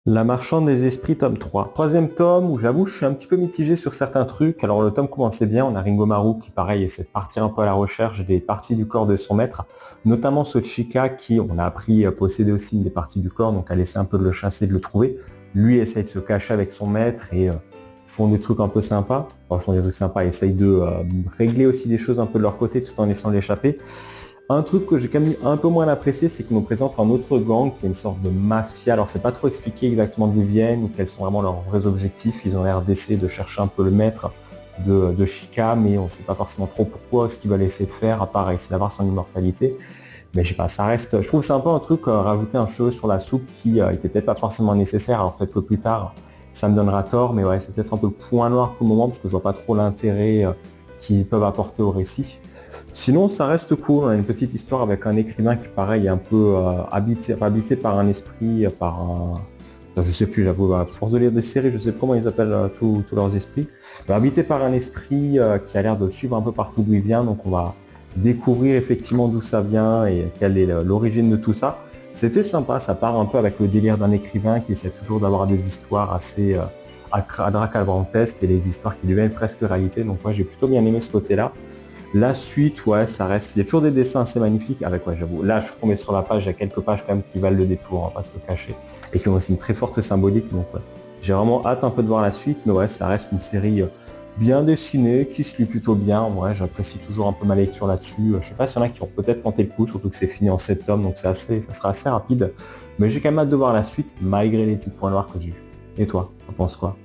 La marchande des esprits, tome 3. Troisième tome où j'avoue je suis un petit peu mitigé sur certains trucs. Alors le tome commençait bien, on a Ringo Maru qui pareil essaie de partir un peu à la recherche des parties du corps de son maître, notamment Sochika qui on a appris posséder aussi une des parties du corps, donc a laissé un peu de le chasser, de le trouver. Lui essaye de se cacher avec son maître et font des trucs un peu sympas. Enfin, font des trucs sympas, essayent de régler aussi des choses un peu de leur côté tout en laissant l'échapper. Un truc que j'ai quand même un peu moins apprécié, c'est qu'on nous présente un autre gang qui est une sorte de mafia. Alors c'est pas trop expliqué exactement d'où ils viennent ou quels sont vraiment leurs vrais objectifs. Ils ont l'air d'essayer de chercher un peu le maître de Shika, mais on sait pas forcément trop pourquoi, ce qu'ils veulent essayer de faire, à part essayer d'avoir son immortalité. Mais je sais pas, ça reste. Je trouve que c'est un peu un truc, rajouter un cheveu sur la soupe qui était peut-être pas forcément nécessaire. Alors peut-être que plus tard, ça me donnera tort, mais ouais, c'est peut-être un peu le point noir pour le moment, parce que je vois pas trop l'intérêt qu'ils peuvent apporter au récit. Sinon, ça reste cool. On a une petite histoire avec un écrivain qui, pareil, est un peu habité par un esprit, par un... Je sais plus, j'avoue, à force de lire des séries, je sais plus comment ils appellent tous leurs esprits. Mais habité par un esprit qui a l'air de suivre un peu partout d'où il vient. Donc, on va découvrir effectivement d'où ça vient et quelle est l'origine de tout ça. C'était sympa, ça part un peu avec le délire d'un écrivain qui essaie toujours d'avoir des histoires assez abracadabrantesques et les histoires qui deviennent presque réalité. Donc, moi, j'ai plutôt bien aimé ce côté-là. La suite, ouais, ça reste. Il y a toujours des dessins assez magnifiques avec, ouais, j'avoue. Là, je suis tombé sur la page, il y a quelques pages quand même qui valent le détour, on va pas se le cacher, et qui ont aussi une très forte symbolique. Donc, ouais. J'ai vraiment hâte un peu de voir la suite, mais ouais, ça reste une série bien dessinée, qui se lit plutôt bien. Ouais, j'apprécie toujours un peu ma lecture là-dessus. Je sais pas s'il y en a qui ont peut-être tenté le coup, surtout que c'est fini en 7 tomes, donc ça sera assez rapide. Mais j'ai quand même hâte de voir la suite, malgré les petits points noirs que j'ai eu. Et toi, t'en penses quoi?